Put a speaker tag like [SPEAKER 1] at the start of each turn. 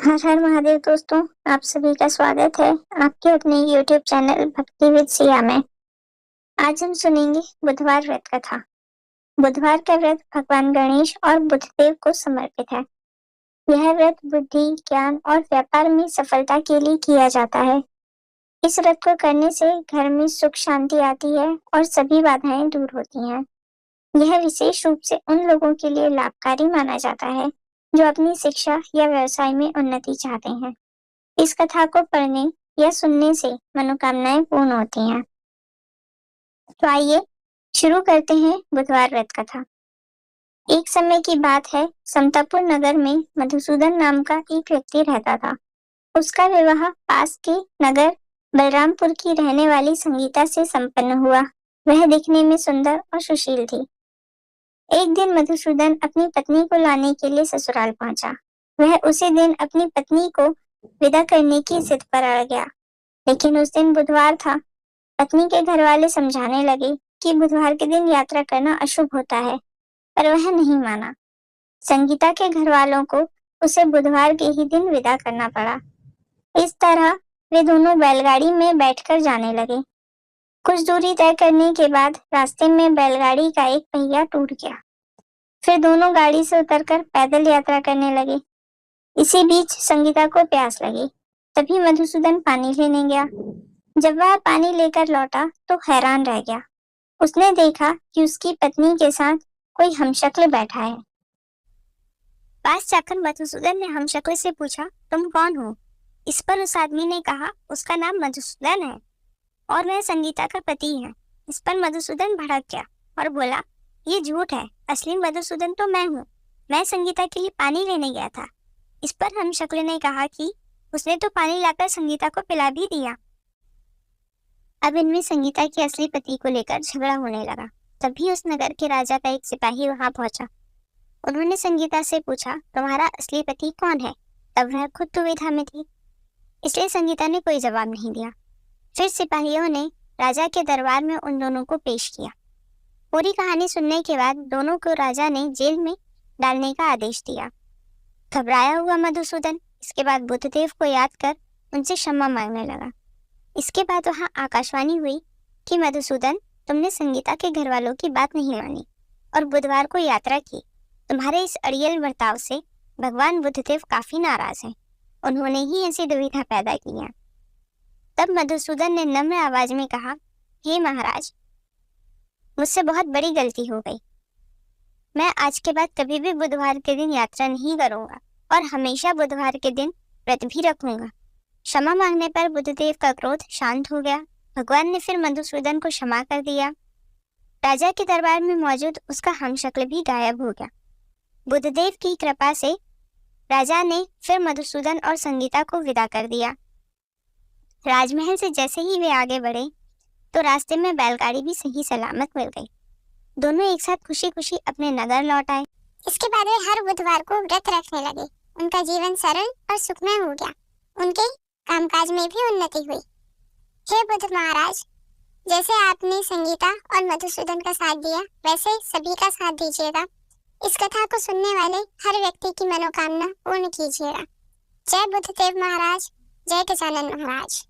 [SPEAKER 1] हर हर महादेव दोस्तों, आप सभी का स्वागत है आपके अपने YouTube चैनल भक्ति विद सिया में। आज हम सुनेंगे बुधवार व्रत कथा। बुधवार का व्रत भगवान गणेश और बुधदेव को समर्पित है। यह व्रत बुद्धि, ज्ञान और व्यापार में सफलता के लिए किया जाता है। इस व्रत को करने से घर में सुख शांति आती है और सभी बाधाएं दूर होती हैं। यह विशेष रूप से उन लोगों के लिए लाभकारी माना जाता है जो अपनी शिक्षा या व्यवसाय में उन्नति चाहते हैं। इस कथा को पढ़ने या सुनने से मनोकामनाएं पूर्ण होती हैं। तो आइए शुरू करते हैं बुधवार व्रत कथा। एक समय की बात है, समतापुर नगर में मधुसूदन नाम का एक व्यक्ति रहता था। उसका विवाह पास के नगर बलरामपुर की रहने वाली संगीता से संपन्न हुआ। वह दिखने में सुंदर और सुशील थी। एक दिन मधुसूदन अपनी पत्नी को लाने के लिए ससुराल पहुंचा। वह उसी दिन अपनी पत्नी को विदा करने की जिद पर अड़ गया, लेकिन उस दिन बुधवार था। पत्नी के घर वाले समझाने लगे कि बुधवार के दिन यात्रा करना अशुभ होता है, पर वह नहीं माना। संगीता के घर वालों को उसे बुधवार के ही दिन विदा करना पड़ा। इस तरह वे दोनों बैलगाड़ी में बैठकर जाने लगे। कुछ दूरी तय करने के बाद रास्ते में बैलगाड़ी का एक पहिया टूट गया। फिर दोनों गाड़ी से उतरकर पैदल यात्रा करने लगे। इसी बीच संगीता को प्यास लगी। तभी मधुसूदन पानी लेने गया। जब वह पानी लेकर लौटा तो हैरान रह गया। उसने देखा कि उसकी पत्नी के साथ कोई हमशक्ल बैठा है। पास जाकर मधुसूदन ने हमशक्ल से पूछा, तुम कौन हो? इस पर उस आदमी ने कहा, उसका नाम मधुसूदन है और वह संगीता का पति है। इस पर मधुसूदन भड़क गया और बोला, ये झूठ है, असली मधुसूदन तो मैं हूँ। मैं संगीता के लिए पानी लेने गया था। इस पर हमशक्ल ने कहा कि उसने तो पानी लाकर संगीता को पिला भी दिया। अब इनमें संगीता के असली पति को लेकर झगड़ा होने लगा। तभी उस नगर के राजा का एक सिपाही वहां पहुंचा। उन्होंने संगीता से पूछा, तुम्हारा असली पति कौन है? तब वह खुद दुविधा में थी, इसलिए संगीता ने कोई जवाब नहीं दिया। फिर सिपाहियों ने राजा के दरबार में उन दोनों को पेश किया। पूरी कहानी सुनने के बाद दोनों को राजा ने जेल में डालने का आदेश दिया। घबराया हुआ मधुसूदन इसके बाद बुधदेव को याद कर उनसे क्षमा मांगने लगा। इसके बाद वहां आकाशवाणी हुई कि मधुसूदन, तुमने संगीता के घर वालों की बात नहीं मानी और बुधवार को यात्रा की। तुम्हारे इस अड़ियल बर्ताव से भगवान बुधदेव काफी नाराज हैं। उन्होंने ही ऐसी दुविधा पैदा की है। तब मधुसूदन ने नम्र आवाज में कहा, हे महाराज, मुझसे बहुत बड़ी गलती हो गई। मैं आज के बाद कभी भी बुधवार के दिन यात्रा नहीं करूंगा और हमेशा बुधवार के दिन व्रत भी रखूंगा। क्षमा मांगने पर बुधदेव का क्रोध शांत हो गया। भगवान ने फिर मधुसूदन को क्षमा कर दिया। राजा के दरबार में मौजूद उसका हमशक्ल भी गायब हो गया। बुधदेव की कृपा से राजा ने फिर मधुसूदन और संगीता को विदा कर दिया। राजमहल से जैसे ही वे आगे बढ़े तो रास्ते में बैलगाड़ी भी सही सलामत मिल गई। दोनों एक साथ खुशी खुशी अपने नगर लौट आए।
[SPEAKER 2] इसके बाद वे हर बुधवार को व्रत रखने लगे। उनका जीवन सरल और सुखमय हो गया। उनके कामकाज में भी उन्नति हुई। हे बुध महाराज, जैसे आपने संगीता और मधुसूदन का साथ दिया, वैसे सभी का साथ दीजिएगा। इस कथा को सुनने वाले हर व्यक्ति की मनोकामना पूर्ण कीजिएगा। जय बुधदेव महाराज, जय गजानन महाराज।